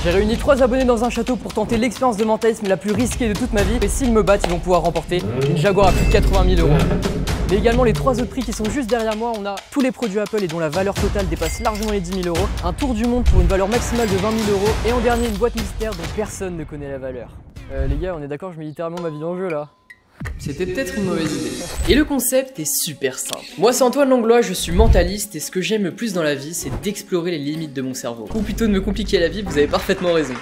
J'ai réuni 3 abonnés dans un château pour tenter l'expérience de mentalisme la plus risquée de toute ma vie. Et s'ils me battent, ils vont pouvoir remporter une Jaguar à plus de 80 000 €. Mais également les 3 autres prix qui sont juste derrière moi. On a tous les produits Apple et dont la valeur totale dépasse largement les 10 000 €. Un tour du monde pour une valeur maximale de 20 000 €. Et en dernier, une boîte mystère dont personne ne connaît la valeur. Les gars, on est d'accord, je mets littéralement ma vie en jeu là. C'était peut-être une mauvaise idée. Et le concept est super simple. Moi c'est Antoine Langlois, je suis mentaliste et ce que j'aime le plus dans la vie c'est d'explorer les limites de mon cerveau. Ou plutôt de me compliquer la vie, vous avez parfaitement raison.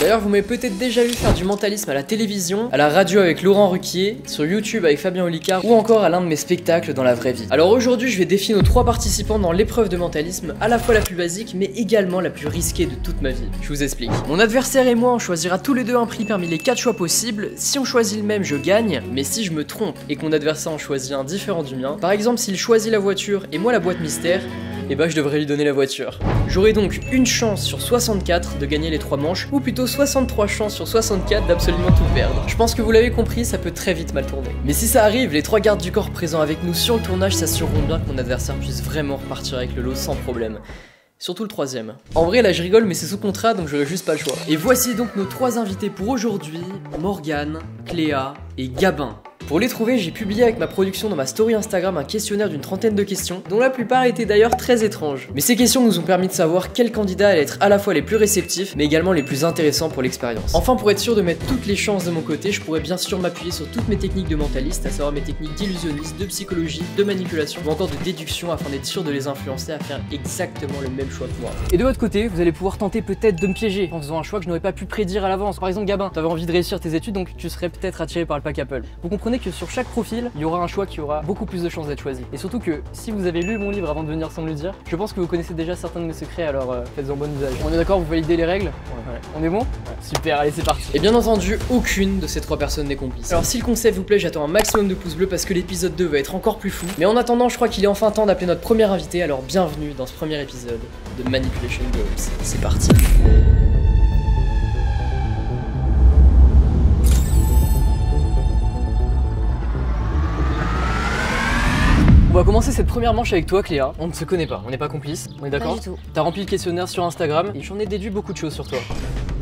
D'ailleurs vous m'avez peut-être déjà vu faire du mentalisme à la télévision, à la radio avec Laurent Ruquier, sur YouTube avec Fabien Olicard ou encore à l'un de mes spectacles dans la vraie vie. Alors aujourd'hui je vais défier nos 3 participants dans l'épreuve de mentalisme, à la fois la plus basique mais également la plus risquée de toute ma vie. Je vous explique. Mon adversaire et moi on choisira tous les deux un prix parmi les 4 choix possibles. Si on choisit le même je gagne. Mais si je me trompe et que mon adversaire en choisit un différent du mien, par exemple s'il choisit la voiture et moi la boîte mystère, et bah je devrais lui donner la voiture. J'aurai donc une chance sur 64 de gagner les 3 manches, ou plutôt 63 chances sur 64 d'absolument tout perdre. Je pense que vous l'avez compris, ça peut très vite mal tourner. Mais si ça arrive, les 3 gardes du corps présents avec nous sur le tournage s'assureront bien que mon adversaire puisse vraiment repartir avec le lot sans problème. Surtout le 3ème. En vrai là je rigole mais c'est sous contrat donc j'aurais juste pas le choix. Et voici donc nos 3 invités pour aujourd'hui, Morgane, Cléa et Gabin. Pour les trouver, j'ai publié avec ma production dans ma story Instagram un questionnaire d'une trentaine de questions, dont la plupart étaient d'ailleurs très étranges. Mais ces questions nous ont permis de savoir quels candidats allaient être à la fois les plus réceptifs, mais également les plus intéressants pour l'expérience. Enfin, pour être sûr de mettre toutes les chances de mon côté, je pourrais bien sûr m'appuyer sur toutes mes techniques de mentaliste, à savoir mes techniques d'illusionniste, de psychologie, de manipulation, ou encore de déduction afin d'être sûr de les influencer à faire exactement le même choix que moi. Et de votre côté, vous allez pouvoir tenter peut-être de me piéger en faisant un choix que je n'aurais pas pu prédire à l'avance. Par exemple, Gabin, t'avais envie de réussir tes études, donc tu serais peut-être attiré par le pack Apple. Vous comprenez que sur chaque profil, il y aura un choix qui aura beaucoup plus de chances d'être choisi. Et surtout que si vous avez lu mon livre avant de venir sans me le dire, je pense que vous connaissez déjà certains de mes secrets, alors faites-en bon usage. On est d'accord, vous validez les règles? Ouais. On est bon? Super, allez c'est parti. Et bien entendu, aucune de ces 3 personnes n'est complice. Alors si le concept vous plaît, j'attends un maximum de pouces bleus parce que l'épisode 2 va être encore plus fou. Mais en attendant, je crois qu'il est enfin temps d'appeler notre premier invité, alors bienvenue dans ce premier épisode de Manipulation Games. C'est parti. On va commencer cette première manche avec toi Cléa. On ne se connaît pas, on n'est pas complices, on est d'accord? Pas du tout. T'as rempli le questionnaire sur Instagram et j'en ai déduit beaucoup de choses sur toi.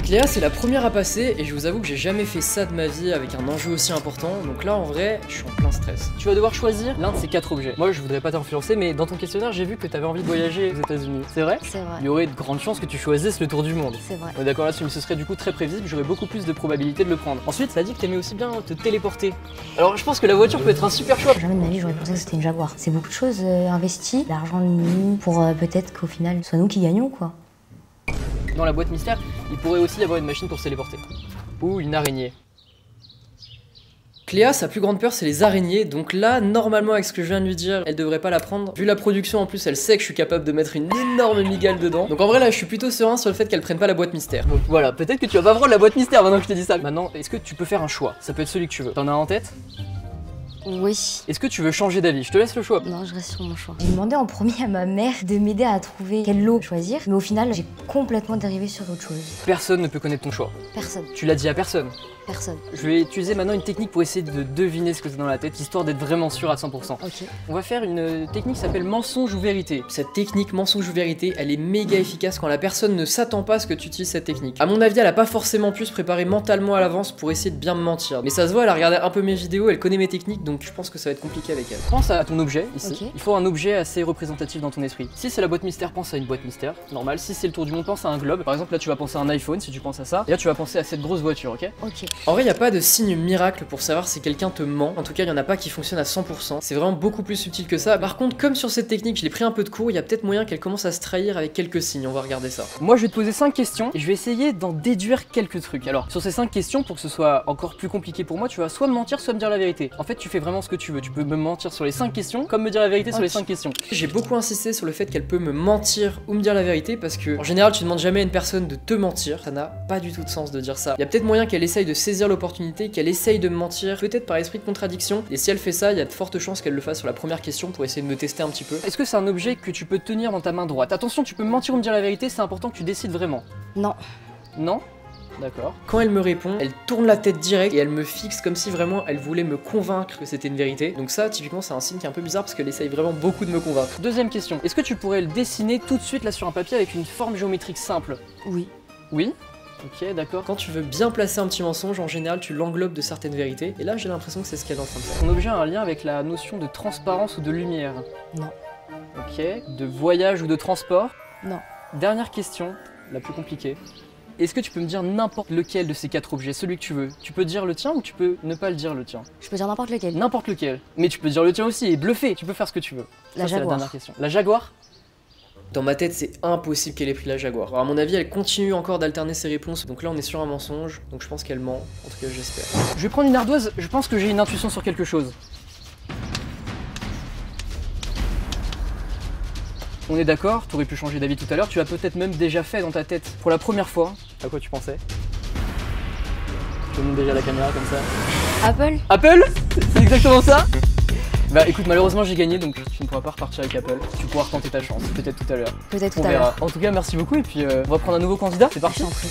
Cléa, c'est la première à passer et je vous avoue que j'ai jamais fait ça de ma vie avec un enjeu aussi important, donc là en vrai, je suis en plein stress. Tu vas devoir choisir l'un de ces 4 objets. Moi je voudrais pas t'influencer, mais dans ton questionnaire j'ai vu que t'avais envie de voyager aux États-Unis. C'est vrai? C'est vrai. Il y aurait de grandes chances que tu choisisses le tour du monde. C'est vrai. On est d'accord là-dessus, mais ce serait du coup très prévisible, j'aurais beaucoup plus de probabilité de le prendre. Ensuite, ça dit que t'aimais aussi bien te téléporter. Alors je pense que la voiture peut être un super choix. Jamais de ma vie j'aurais pensé que c'était une Jaguar. C'est beaucoup de choses investies, l'argent de nous, pour peut-être qu'au final ce soit nous qui gagnons quoi. Dans la boîte mystère, il pourrait aussi y avoir une machine pour se téléporter. Ou une araignée. Cléa, sa plus grande peur c'est les araignées, donc là, normalement avec ce que je viens de lui dire, elle devrait pas la prendre. Vu la production en plus, elle sait que je suis capable de mettre une énorme migale dedans. Donc en vrai là, je suis plutôt serein sur le fait qu'elle prenne pas la boîte mystère. Donc voilà, peut-être que tu vas pas prendre la boîte mystère maintenant que je te dis ça. Maintenant, est-ce que tu peux faire un choix? Ça peut être celui que tu veux. T'en as un en tête? Oui. Est-ce que tu veux changer d'avis? Je te laisse le choix. Non, je reste sur mon choix. J'ai demandé en premier à ma mère de m'aider à trouver quel lot choisir, mais au final, j'ai complètement dérivé sur autre chose. Personne ne peut connaître ton choix. Personne. Tu l'as dit à personne. Personne. Je vais utiliser maintenant une technique pour essayer de deviner ce que c'est dans la tête, histoire d'être vraiment sûr à 100%. Ok. On va faire une technique qui s'appelle mensonge ou vérité. Cette technique mensonge ou vérité, elle est méga efficace quand la personne ne s'attend pas à ce que tu utilises cette technique. À mon avis, elle a pas forcément pu se préparer mentalement à l'avance pour essayer de bien me mentir. Mais ça se voit, elle a regardé un peu mes vidéos, elle connaît mes techniques, donc je pense que ça va être compliqué avec elle. Pense à ton objet ici. Ok. Il faut un objet assez représentatif dans ton esprit. Si c'est la boîte mystère, pense à une boîte mystère, normal. Si c'est le tour du monde, pense à un globe. Par exemple, là tu vas penser à un iPhone si tu penses à ça. Et là tu vas penser à cette grosse voiture, ok? Ok. En vrai, il n'y a pas de signe miracle pour savoir si quelqu'un te ment. En tout cas, il n'y en a pas qui fonctionne à 100%. C'est vraiment beaucoup plus subtil que ça. Par contre, comme sur cette technique, je l'ai pris un peu de cours, il y a peut-être moyen qu'elle commence à se trahir avec quelques signes. On va regarder ça. Moi, je vais te poser 5 questions et je vais essayer d'en déduire quelques trucs. Alors, sur ces 5 questions, pour que ce soit encore plus compliqué pour moi, tu vas soit me mentir, soit me dire la vérité. En fait, tu fais vraiment ce que tu veux. Tu peux me mentir sur les 5 questions, comme me dire la vérité sur les 5 questions. J'ai beaucoup insisté sur le fait qu'elle peut me mentir ou me dire la vérité parce que, en général, tu demandes jamais à une personne de te mentir. Ça n'a pas du tout de sens de dire ça. Il y a peut-être moyen qu'elle essaye de saisir l'opportunité, qu'elle essaye de me mentir, peut-être par esprit de contradiction. Et si elle fait ça, il y a de fortes chances qu'elle le fasse sur la première question pour essayer de me tester un petit peu. Est-ce que c'est un objet que tu peux tenir dans ta main droite? Attention, tu peux me mentir ou me dire la vérité, c'est important que tu décides vraiment. Non. Non? D'accord. Quand elle me répond, elle tourne la tête direct et elle me fixe comme si vraiment elle voulait me convaincre que c'était une vérité. Donc ça, typiquement, c'est un signe qui est un peu bizarre parce qu'elle essaye vraiment beaucoup de me convaincre. Deuxième question, est-ce que tu pourrais le dessiner tout de suite là sur un papier avec une forme géométrique simple? Oui. Oui. Ok, d'accord. Quand tu veux bien placer un petit mensonge, en général, tu l'englobes de certaines vérités. Et là, j'ai l'impression que c'est ce qu'elle est en train de faire. Ton objet a un lien avec la notion de transparence ou de lumière? Non. Ok. De voyage ou de transport? Non. Dernière question, la plus compliquée. Est-ce que tu peux me dire n'importe lequel de ces 4 objets, celui que tu veux? Tu peux dire le tien ou tu peux ne pas le dire le tien? Je peux dire n'importe lequel. N'importe lequel. Mais tu peux dire le tien aussi et bluffer. Tu peux faire ce que tu veux. La Ça, c'est la Jaguar. dernière question. La Jaguar? Dans ma tête, c'est impossible qu'elle ait pris la Jaguar. Alors, à mon avis, elle continue encore d'alterner ses réponses. Donc là, on est sur un mensonge. Donc je pense qu'elle ment. En tout cas, j'espère. Je vais prendre une ardoise. Je pense que j'ai une intuition sur quelque chose. On est d'accord, tu aurais pu changer d'avis tout à l'heure. Tu l'as peut-être même déjà fait dans ta tête. Pour la première fois. À quoi tu pensais? Je te montre déjà la caméra comme ça. Apple? Apple? C'est exactement ça? Bah écoute, malheureusement j'ai gagné, donc tu ne pourras pas repartir avec Apple. Tu pourras retenter ta chance, peut-être tout à l'heure. Peut-être On tout à verra. l'heure. En tout cas, merci beaucoup et puis on va prendre un nouveau candidat. C'est parti. Je t'en prie.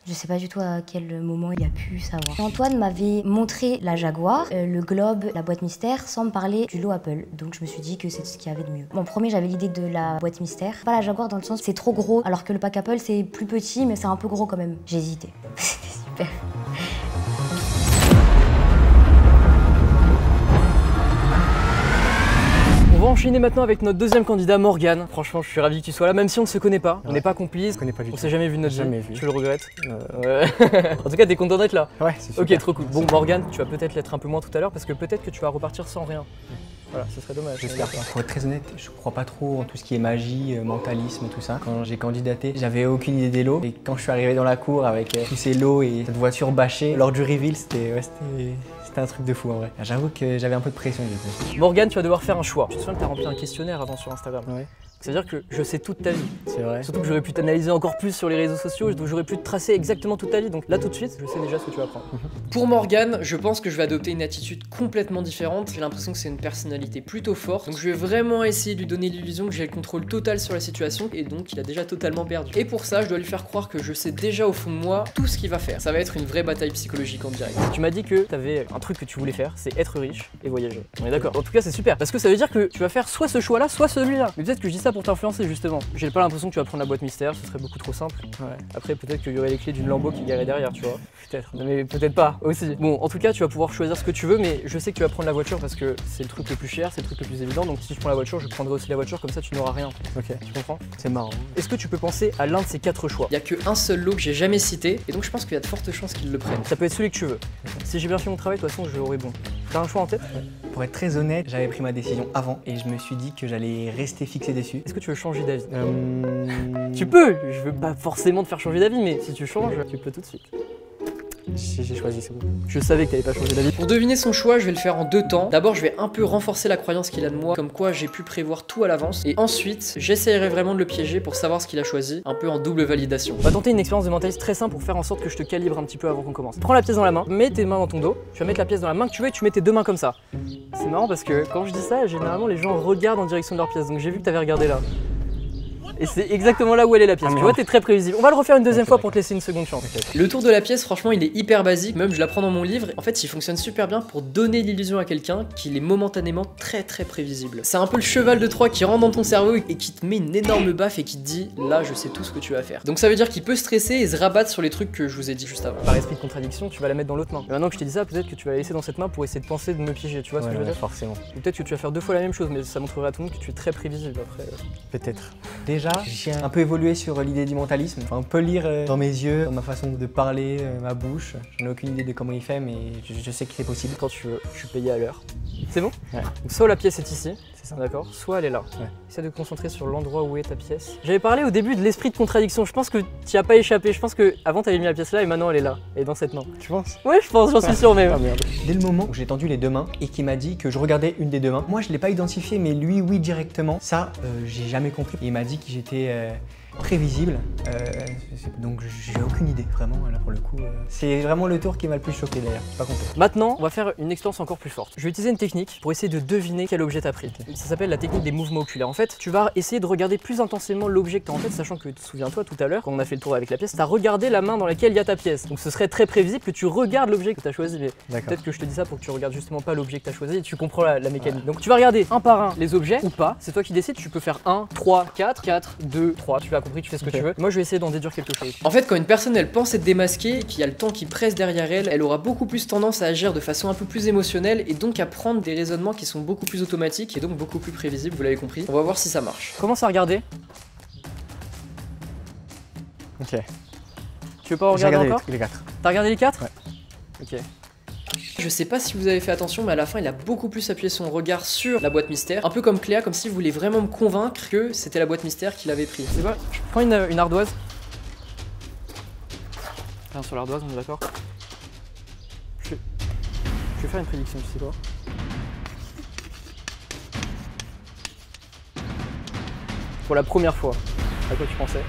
Je sais pas du tout à quel moment il a pu savoir. Antoine m'avait montré la Jaguar, le globe, la boîte mystère, sans me parler du lot Apple. Donc je me suis dit que c'est ce qu'il y avait de mieux. Bon, premier, j'avais l'idée de la boîte mystère. Pas la Jaguar dans le sens c'est trop gros, alors que le pack Apple c'est plus petit, mais c'est un peu gros quand même. J'ai hésité. C'était super. On va enchaîner maintenant avec notre deuxième candidat, Morgane. Franchement, je suis ravi que tu sois là, même si on ne se connaît pas. On n'est pas complices. Je connais pas du On tout. s'est jamais vu de notre vie. Jamais vu. Tu le regrettes? Ouais. En tout cas, t'es content d'être là. Ouais, c'est super. Ok, trop cool. Bon, Morgane, tu vas peut-être l'être un peu moins tout à l'heure parce que peut-être que tu vas repartir sans rien. Voilà, ce serait dommage. J'espère pas. Pour être très honnête, je crois pas trop en tout ce qui est magie, mentalisme, tout ça. Quand j'ai candidaté, j'avais aucune idée des lots. Et quand je suis arrivé dans la cour avec tous ces lots et cette voiture bâchée, lors du reveal, c'était un truc de fou en vrai. J'avoue que j'avais un peu de pression du coup. Morgane, tu vas devoir faire un choix. Tu te souviens que tu as rempli un questionnaire avant sur Instagram? Ouais. C'est-à-dire que je sais toute ta vie. C'est vrai. Surtout que j'aurais pu t'analyser encore plus sur les réseaux sociaux, donc j'aurais pu te tracer exactement toute ta vie. Donc là tout de suite, je sais déjà ce que tu vas prendre. Pour Morgane, je pense que je vais adopter une attitude complètement différente. J'ai l'impression que c'est une personnalité plutôt forte. Donc je vais vraiment essayer de lui donner l'illusion que j'ai le contrôle total sur la situation et donc il a déjà totalement perdu. Et pour ça, je dois lui faire croire que je sais déjà au fond de moi tout ce qu'il va faire. Ça va être une vraie bataille psychologique en direct. Tu m'as dit que tu avais un truc que tu voulais faire, c'est être riche et voyager. On est d'accord. En tout cas, c'est super parce que ça veut dire que tu vas faire soit ce choix-là, soit celui-là. Mais peut-être que je dis ça pour t'influencer justement. J'ai pas l'impression que tu vas prendre la boîte mystère, ce serait beaucoup trop simple. Ouais. Après, peut-être qu'il y aurait les clés d'une Lambo qui garait derrière, tu vois. Peut-être. Mais peut-être pas aussi. Bon, en tout cas, tu vas pouvoir choisir ce que tu veux, mais je sais que tu vas prendre la voiture parce que c'est le truc le plus cher, c'est le truc le plus évident. Donc si je prends la voiture, je prendrai aussi la voiture, comme ça tu n'auras rien. Ok. Tu comprends? C'est marrant. Est-ce que tu peux penser à l'un de ces 4 choix? Il y a qu'un seul lot que j'ai jamais cité, et donc je pense qu'il y a de fortes chances qu'ils le prennent. Ça peut être celui que tu veux. Si j'ai bien fait mon travail, de toute façon, je l'aurai bon. T'as un choix en tête? Pour être très honnête, j'avais pris ma décision avant et je me suis dit que j'allais rester fixé dessus. Est-ce que tu veux changer d'avis? Tu peux, je veux pas forcément te faire changer d'avis, mais si tu changes, tu peux tout de suite. J'ai choisi, c'est bon. Je savais que t'avais pas changé d'avis. Pour deviner son choix, je vais le faire en 2 temps. D'abord, je vais un peu renforcer la croyance qu'il a de moi, comme quoi j'ai pu prévoir tout à l'avance. Et ensuite, j'essayerai vraiment de le piéger pour savoir ce qu'il a choisi, un peu en double validation. On va tenter une expérience de mentalisme très simple pour faire en sorte que je te calibre un petit peu avant qu'on commence. Prends la pièce dans la main, mets tes mains dans ton dos. Tu vas mettre la pièce dans la main que tu veux et tu mets tes 2 mains comme ça. C'est marrant parce que quand je dis ça, généralement les gens regardent en direction de leur pièce. Donc j'ai vu que t'avais regardé là. Et c'est exactement là où elle est la pièce. Tu vois, t'es très prévisible. On va le refaire une deuxième fois pour te laisser une seconde chance. Le tour de la pièce, franchement, il est hyper basique. Même, je l'apprends dans mon livre. En fait, il fonctionne super bien pour donner l'illusion à quelqu'un qu'il est momentanément très prévisible. C'est un peu le cheval de Troie qui rentre dans ton cerveau et qui te met une énorme baffe et qui te dit là, je sais tout ce que tu vas faire. Donc ça veut dire qu'il peut stresser et se rabattre sur les trucs que je vous ai dit juste avant. Par esprit de contradiction, tu vas la mettre dans l'autre main. Et maintenant que je t'ai dit ça, peut-être que tu vas la laisser dans cette main pour essayer de penser de me piéger. Tu vois ce que je veux dire? Forcément. Ou peut-être que tu vas faire 2 fois la même chose, mais ça montrera à tout le monde que tu es très prévisible après. Peut-être. Déjà, j'ai un peu évolué sur l'idée du mentalisme. Enfin, on peut lire dans mes yeux, dans ma façon de parler, ma bouche. Je n'ai aucune idée de comment il fait, mais je sais que c'est possible. Quand tu veux, je suis payé à l'heure. C'est bon? Ouais. Donc soit la pièce est ici, C'est ça. d'accord, soit elle est là. Ouais. Essaie de te concentrer sur l'endroit où est ta pièce. J'avais parlé au début de l'esprit de contradiction, je pense que tu as pas échappé. Je pense que avant t'avais mis la pièce là et maintenant elle est là, elle est dans cette main. Tu penses? Ouais, je pense, j'en suis sûr même. Ah merde. Dès le moment où j'ai tendu les 2 mains et qu'il m'a dit que je regardais une des 2 mains, moi je l'ai pas identifié, mais lui oui directement. Ça, j'ai jamais compris. Il m'a dit que j'étais prévisible, donc j'ai aucune idée vraiment là pour le coup. C'est vraiment le tour qui m'a le plus choqué d'ailleurs, pas compris. Maintenant, on va faire une expérience encore plus forte. Je vais utiliser une technique pour essayer de deviner quel objet t'as pris. Ça s'appelle la technique des mouvements oculaires. En fait, tu vas essayer de regarder plus intensément l'objet que t'as en tête, sachant que, souviens-toi tout à l'heure, quand on a fait le tour avec la pièce, t'as regardé la main dans laquelle il y a ta pièce. Donc ce serait très prévisible que tu regardes l'objet que t'as choisi. Mais peut-être que je te dis ça pour que tu regardes justement pas l'objet que t'as choisi et tu comprends la mécanique. Ouais. Donc tu vas regarder un par un les objets ou pas, c'est toi qui décides, tu peux faire 1, 3, 4, 4, 2, 3, tu vas compris, tu fais ce que tu veux. Moi je vais essayer d'en déduire quelque chose. En fait, quand une personne elle pense être démasquée et qu'il y a le temps qui presse derrière elle, elle aura beaucoup plus tendance à agir de façon un peu plus émotionnelle et donc à prendre des raisonnements qui sont beaucoup plus automatiques et donc beaucoup plus prévisibles, vous l'avez compris. On va voir si ça marche. Commence à regarder. Ok. Tu veux pas regarder encore les 4. T'as regardé les 4? Ouais. Ok. Je sais pas si vous avez fait attention, mais à la fin, il a beaucoup plus appuyé son regard sur la boîte mystère. Un peu comme Cléa, comme s'il voulait vraiment me convaincre que c'était la boîte mystère qu'il avait pris. C'est quoi? Je prends une ardoise. Rien sur l'ardoise, on est d'accord? Je vais faire une prédiction, tu sais quoi? Pour la première fois, à quoi tu pensais?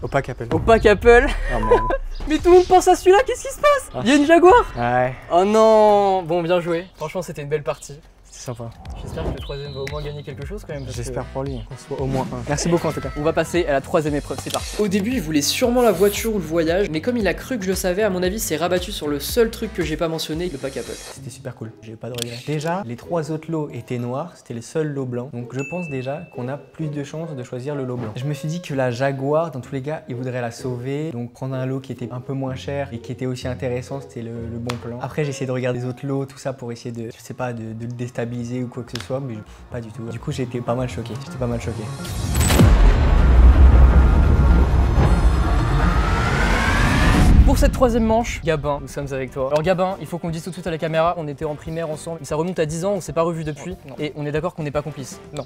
Opaque Apple. Opaque Apple. Oh man. Mais tout le monde pense à celui-là, qu'est-ce qui se passe? Il y a une Jaguar. Ouais. Oh non. Bon, bien joué. Franchement, c'était une belle partie. C'est sympa. J'espère que le troisième va au moins gagner quelque chose quand même. J'espère pour lui qu'on soit au moins un. Merci beaucoup en tout cas. On va passer à la troisième épreuve, c'est parti. Au début, il voulait sûrement la voiture ou le voyage, mais comme il a cru que je le savais, à mon avis, c'est rabattu sur le seul truc que j'ai pas mentionné, le pack Apple. C'était super cool, j'ai pas de regrets. Déjà, les 3 autres lots étaient noirs, c'était les seuls lots blancs. Donc je pense déjà qu'on a plus de chances de choisir le lot blanc. Je me suis dit que la Jaguar, dans tous les cas, il voudrait la sauver. Donc prendre un lot qui était un peu moins cher et qui était aussi intéressant, c'était le bon plan. Après, j'ai essayé de regarder les autres lots, tout ça pour essayer de, je sais pas, de le déstabiliser ou quoi que ce soit, mais pas du tout. Du coup, j'ai été pas mal choqué. J'étais pas mal choqué. Pour cette troisième manche, Gabin, nous sommes avec toi. Alors Gabin, il faut qu'on le dise tout de suite à la caméra, on était en primaire ensemble, ça remonte à 10 ans, on s'est pas revu depuis, et on est d'accord qu'on n'est pas complices. Non.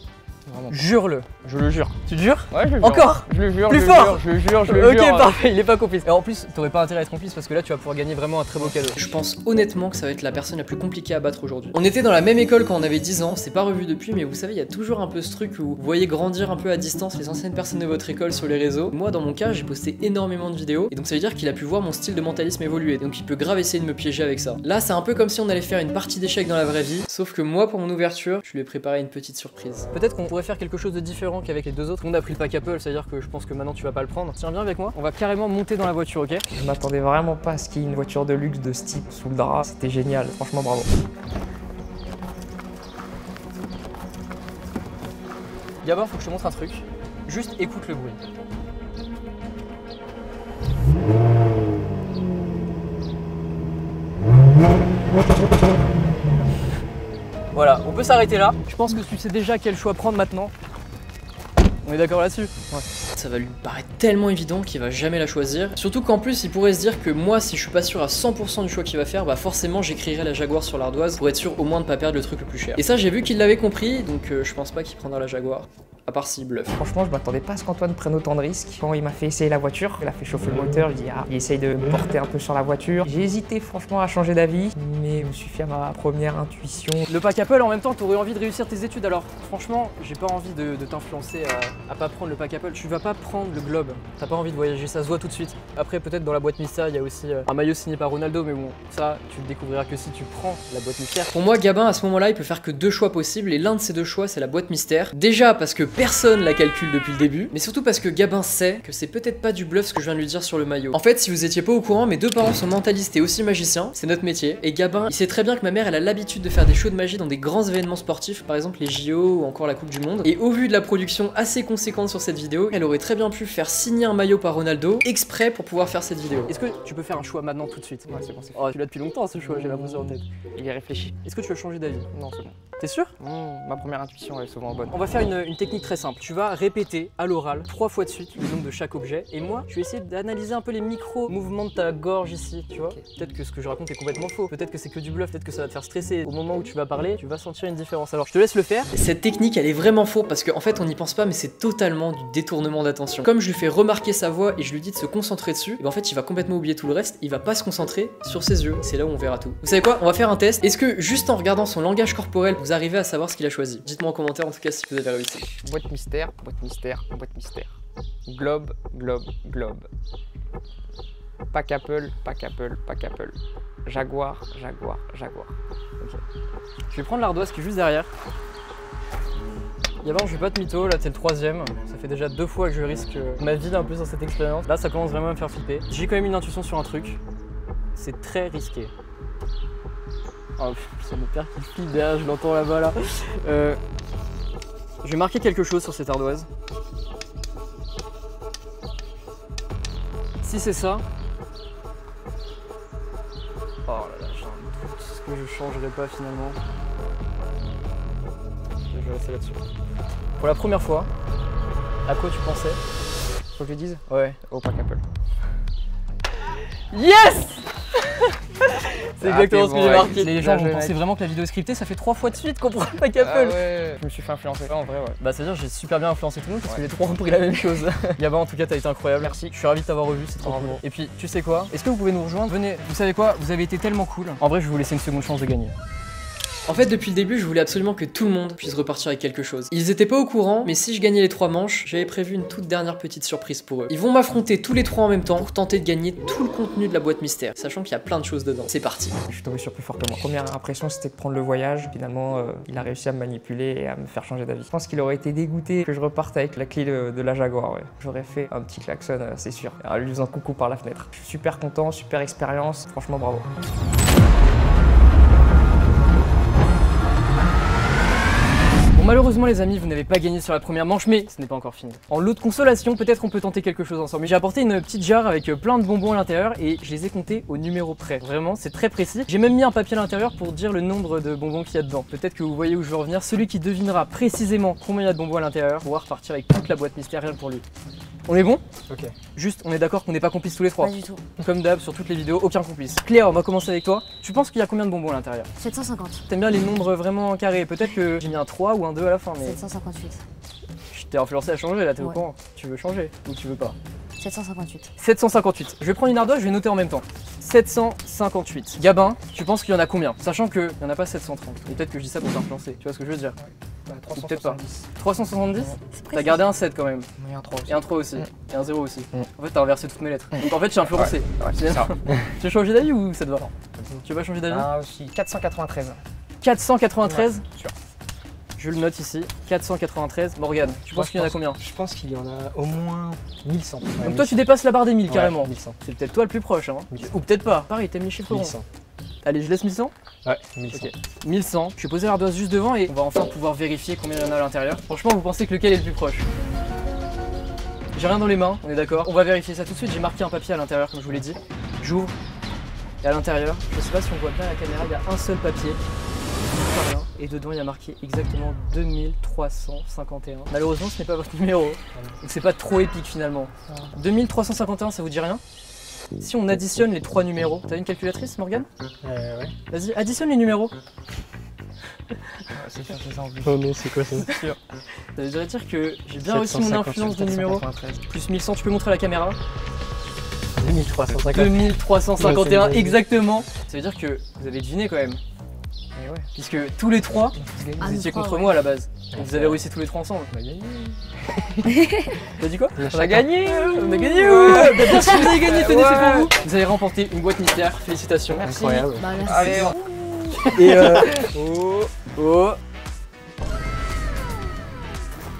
Jure-le. Je le jure. Tu te jures? Ouais, je le jure. Encore? Je le jure. Plus je fort. Je le jure, je le jure. Ok, parfait, il est pas complice. Et en plus, t'aurais pas intérêt à être complice parce que là, tu vas pouvoir gagner vraiment un très beau cadeau. Je pense honnêtement que ça va être la personne la plus compliquée à battre aujourd'hui. On était dans la même école quand on avait 10 ans, on s'est pas revu depuis, mais vous savez, il y a toujours un peu ce truc où vous voyez grandir un peu à distance les anciennes personnes de votre école sur les réseaux. Moi, dans mon cas, j'ai posté énormément de vidéos, et donc ça veut dire qu'il a pu voir mon style de mentalisme évoluer, donc il peut grave essayer de me piéger avec ça. Là, c'est un peu comme si on allait faire une partie d'échecs dans la vraie vie, sauf que moi, pour mon ouverture, je lui ai préparé une petite surprise. Peut-être qu'on pourrait faire quelque chose de différent qu'avec les deux autres. On a pris le pack Apple, c'est-à-dire que je pense que maintenant tu vas pas le prendre. Tiens bien avec moi, on va carrément monter dans la voiture, ok? Je m'attendais vraiment pas à ce qu'il y ait une voiture de luxe de ce type sous le drap. C'était génial, franchement bravo. Gabin, faut que je te montre un truc. Juste écoute le bruit. Voilà, on peut s'arrêter là. Je pense que tu sais déjà quel choix prendre maintenant. On est d'accord là-dessus? Ouais. Ça va lui paraître tellement évident qu'il va jamais la choisir. Surtout qu'en plus, il pourrait se dire que moi, si je suis pas sûr à 100% du choix qu'il va faire, bah forcément, j'écrirai la Jaguar sur l'ardoise pour être sûr au moins de pas perdre le truc le plus cher. Et ça, j'ai vu qu'il l'avait compris, donc je pense pas qu'il prendra la Jaguar. À part s'il bluffe. Franchement, je m'attendais pas à ce qu'Antoine prenne autant de risques. Quand il m'a fait essayer la voiture, il a fait chauffer le moteur, je dis ah, il essaye de me porter un peu sur la voiture. J'ai hésité franchement à changer d'avis, mais je me suis fié à ma première intuition. Le pack Apple, en même temps, t'aurais envie de réussir tes études, alors franchement, j'ai pas envie de t'influencer à pas prendre le pack Apple. Tu vas pas prendre le globe, t'as pas envie de voyager, ça se voit tout de suite. Après, peut-être dans la boîte mystère, il y a aussi un maillot signé par Ronaldo, mais bon, ça, tu le découvriras que si tu prends la boîte mystère. Pour moi, Gabin, à ce moment-là, il peut faire que 2 choix possibles, et l'un de ces 2 choix, c'est la boîte mystère. Déjà parce que personne la calcule depuis le début, mais surtout parce que Gabin sait que c'est peut-être pas du bluff ce que je viens de lui dire sur le maillot. En fait, si vous étiez pas au courant, mes 2 parents sont mentalistes et aussi magiciens, c'est notre métier, et Gabin, il sait très bien que ma mère, elle a l'habitude de faire des shows de magie dans des grands événements sportifs, par exemple les JO ou encore la Coupe du Monde, et au vu de la production assez conséquente sur cette vidéo, elle aurait très bien pu faire signer un maillot par Ronaldo, exprès pour pouvoir faire cette vidéo. Est-ce que tu peux faire un choix maintenant tout de suite? Ouais, c'est bon, c'est fait. Oh, tu l'as depuis longtemps ce choix, j'ai l'impression en tête. Il y réfléchi. Est-ce que tu veux changer d'avis? Non, c'est bon. T'es sûr? Ma première intuition est souvent bonne. On va faire une technique très simple. Tu vas répéter à l'oral 3 fois de suite le nom de chaque objet. Et moi, je vais essayer d'analyser un peu les micro-mouvements de ta gorge ici, tu vois. Okay. Peut-être que ce que je raconte est complètement faux. Peut-être que c'est que du bluff. Peut-être que ça va te faire stresser. Au moment où tu vas parler, tu vas sentir une différence. Alors, je te laisse le faire. Cette technique, elle est vraiment faux parce qu'en fait, on n'y pense pas, mais c'est totalement du détournement d'attention. Comme je lui fais remarquer sa voix et je lui dis de se concentrer dessus, et ben en fait, il va complètement oublier tout le reste. Il va pas se concentrer sur ses yeux. C'est là où on verra tout. Vous savez quoi? On va faire un test. Est-ce que juste en regardant son langage corporel, vous arrivez à savoir ce qu'il a choisi? Dites-moi en commentaire en tout cas si vous avez réussi. Boîte mystère, boîte mystère, boîte mystère. Globe, globe, globe. Pack Apple, pack Apple, pack Apple. Jaguar, Jaguar, Jaguar. Ok. Je vais prendre l'ardoise qui est juste derrière. Yabin, je vais pas te mytho, là t'es le 3ème. Ça fait déjà 2 fois que je risque ma vie un peu sur cette expérience. Là ça commence vraiment à me faire flipper. J'ai quand même une intuition sur un truc. C'est très risqué. Oh, c'est mon père qui flippe derrière, je l'entends là-bas là. Je vais marquer quelque chose sur cette ardoise. Si c'est ça... Oh là là, j'ai un doute. Est-ce que je changerai pas finalement? Je vais rester là-dessus. Pour la première fois, à quoi tu pensais? Faut que je dise? Ouais. Au pack Apple. Yes! C'est exactement ce que j'ai ouais, marqué. Les gens bien vont joué, penser mec. vraiment que la vidéo est scriptée, ça fait 3 fois de suite qu'on prend pas Ah qu'Apple. ouais. Je me suis fait influencer. En vrai, ouais. Bah c'est à dire j'ai super bien influencé tout le monde parce que les 3 ont pris la même chose. Gabin en tout cas t'as été incroyable. Merci. Je suis ravi de t'avoir revu, c'est trop Bravo. cool. Et puis tu sais quoi? Est-ce que vous pouvez nous rejoindre? Venez, vous savez quoi? Vous avez été tellement cool. En vrai je vais vous laisser une seconde chance de gagner. En fait, depuis le début, je voulais absolument que tout le monde puisse repartir avec quelque chose. Ils étaient pas au courant, mais si je gagnais les 3 manches, j'avais prévu une toute dernière petite surprise pour eux. Ils vont m'affronter tous les 3 en même temps pour tenter de gagner tout le contenu de la boîte mystère, sachant qu'il y a plein de choses dedans. C'est parti. Je suis tombé sur plus fort que moi. Première impression, c'était de prendre le voyage. Finalement, il a réussi à me manipuler et à me faire changer d'avis. Je pense qu'il aurait été dégoûté que je reparte avec la clé de la Jaguar. Ouais. J'aurais fait un petit klaxon, c'est sûr. En lui faisant coucou par la fenêtre. Je suis super content, super expérience. Franchement, bravo. Bon, malheureusement les amis, vous n'avez pas gagné sur la première manche, mais ce n'est pas encore fini. En lot de consolation, peut-être on peut tenter quelque chose ensemble. J'ai apporté une petite jarre avec plein de bonbons à l'intérieur et je les ai comptés au numéro près. Vraiment, c'est très précis. J'ai même mis un papier à l'intérieur pour dire le nombre de bonbons qu'il y a dedans. Peut-être que vous voyez où je veux revenir. Celui qui devinera précisément combien il y a de bonbons à l'intérieur pourra repartir avec toute la boîte mystère rien pour lui. On est bon? Ok. Juste, on est d'accord qu'on n'est pas complices tous les 3. Pas du tout. Comme d'hab, sur toutes les vidéos, aucun complice. Cléa, on va commencer avec toi. Tu penses qu'il y a combien de bonbons à l'intérieur? 750. T'aimes bien les nombres vraiment carrés. Peut-être que j'ai mis un 3 ou un 2 à la fin, mais 758. je t'ai influencé à changer là, t'es au Ouais. courant? Tu veux changer ou tu veux pas? 758. 758. Je vais prendre une ardoise, je vais noter en même temps. 758. Gabin, tu penses qu'il y en a combien? Sachant qu'il n'y en a pas 730. Et peut-être que je dis ça pour t'influencer. Tu vois ce que je veux dire? Ou peut-être pas. 370. T'as gardé un 7 quand même. Et un 3 aussi. Et un 3 aussi. Et un 0 aussi. En fait, t'as inversé toutes mes lettres. Donc en fait, je suis influencé. Ouais, c'est ça. Tu as changé d'avis ou ça te va? Tu veux pas changer d'avis? Ah aussi, 493. 493. Ouais, sûr. Je le note ici. 493. Morgane, tu penses qu'il y en a combien? Je pense qu'il y en a au moins 1100. Ouais, Donc toi, tu dépasses la barre des 1000 carrément. 1100. C'est peut-être toi le plus proche, hein. 1100. Ou peut-être pas. Pareil, t'aimes les chiffres ronds. 1100. Allez, je laisse 1100. Ouais, 1100. Ok, 1100. Je vais poser l'ardoise juste devant et on va enfin pouvoir vérifier combien il y en a à l'intérieur. Franchement, vous pensez que lequel est le plus proche? J'ai rien dans les mains, on est d'accord. On va vérifier ça tout de suite. J'ai marqué un papier à l'intérieur, comme je vous l'ai dit. J'ouvre. Et à l'intérieur, je sais pas si on voit bien à la caméra, il y a un seul papier. Rien. Et dedans, il y a marqué exactement 2351. Malheureusement, ce n'est pas votre numéro. Donc c'est pas trop épique finalement. 2351, ça vous dit rien? Si on additionne les 3 numéros, t'as une calculatrice, Morgane? Ouais. Vas-y, additionne les numéros. C'est sûr, c'est ça en plus. Oh non, c'est quoi ça? C'est sûr. Ça veut dire que j'ai bien reçu mon influence de numéros. 793. Plus 1100, tu peux montrer à la caméra? 2350. 2351 Ouais, c'est exactement. Ça veut dire que vous avez deviné quand même. Et ouais. Puisque tous les 3, Ah, vous nous étiez trois, contre ouais. moi à la base. Donc vous avez réussi tous les 3 ensemble. On a gagné. T'as dit quoi? On a gagné. On a gagné, ouais. Bah, bien sûr, vous avez gagné, tenez, c'est Ouais. pour vous. Vous avez remporté une boîte mystère, félicitations. Merci. Incroyable. Bah merci. Allez, Et oh, oh.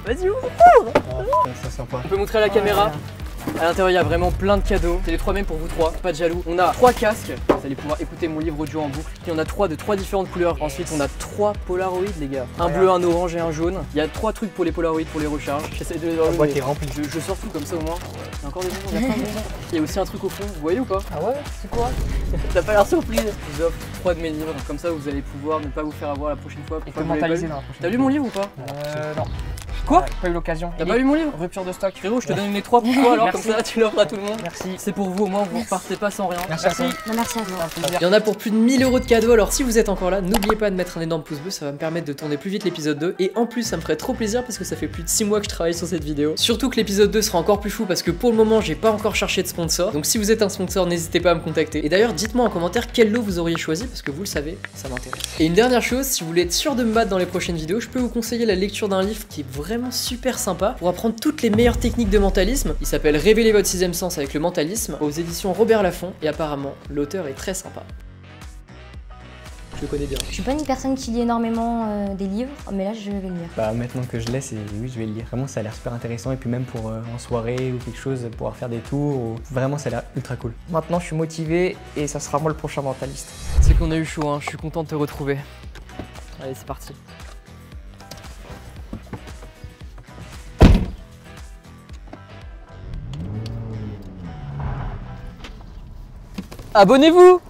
Vas-y, ouvre. C'est sympa. On peut montrer à la caméra. À l'intérieur, il y a vraiment plein de cadeaux. C'est les 3 mêmes pour vous 3, pas de jaloux. On a 3 casques. Vous allez pouvoir écouter mon livre audio en boucle. Puis on a 3 de 3 différentes couleurs. Ensuite, on a 3 Polaroids, les gars. Un bleu, un orange et un jaune. Il y a 3 trucs pour les Polaroids, pour les recharges. J'essaie de les La boîte organiser. est remplie. Je sors tout comme ça au moins. Il y a encore des bonbons, il y a plein de bonbons. Il y a aussi un truc au fond, vous voyez ou pas? Ah ouais, c'est quoi? T'as pas l'air surprise. Je vous offre 3 de mes livres. Comme ça, vous allez pouvoir ne pas vous faire avoir la prochaine fois. Il Pourquoi faut vous l'avez pas mentaliser lu? dans la prochaine. T'as lu mon livre ou pas? Non. Quoi? Ouais, pas eu l'occasion. T'as pas lu mon livre? Rupture de stock. Frérot, je te donne les 3 pour toi alors, comme Merci. ça tu l'offres à tout le monde. Merci. C'est pour vous, au moins vous repartez pas sans rien. Merci à toi. Bah, merci à toi. Il y en a pour plus de 1000 € de cadeaux, alors si vous êtes encore là, n'oubliez pas de mettre un énorme pouce bleu, ça va me permettre de tourner plus vite l'épisode 2. Et en plus, ça me ferait trop plaisir parce que ça fait plus de 6 mois que je travaille sur cette vidéo. Surtout que l'épisode 2 sera encore plus fou parce que pour le moment, j'ai pas encore cherché de sponsor. Donc si vous êtes un sponsor, n'hésitez pas à me contacter. Et d'ailleurs, dites-moi en commentaire quel lot vous auriez choisi parce que vous le savez, ça m'intéresse. Et une dernière chose, si vous voulez être sûr de me battre dans les prochaines vidéos, je peux vous conseiller la lecture d'un livre qui est vraiment super sympa pour apprendre toutes les meilleures techniques de mentalisme. Il s'appelle Révéler votre 6ème sens avec le mentalisme aux éditions Robert Laffont et apparemment l'auteur est très sympa. Je le connais bien. Je suis pas une personne qui lit énormément des livres, mais là je vais le lire. Bah maintenant que je l'ai, oui, je vais le lire. Vraiment, ça a l'air super intéressant. Et puis même pour en soirée ou quelque chose, pouvoir faire des tours. Vraiment, ça a l'air ultra cool. Maintenant, je suis motivé et ça sera moi le prochain mentaliste. C'est qu'on a eu chaud, hein. Je suis content de te retrouver. Allez, c'est parti. abonnez-vous.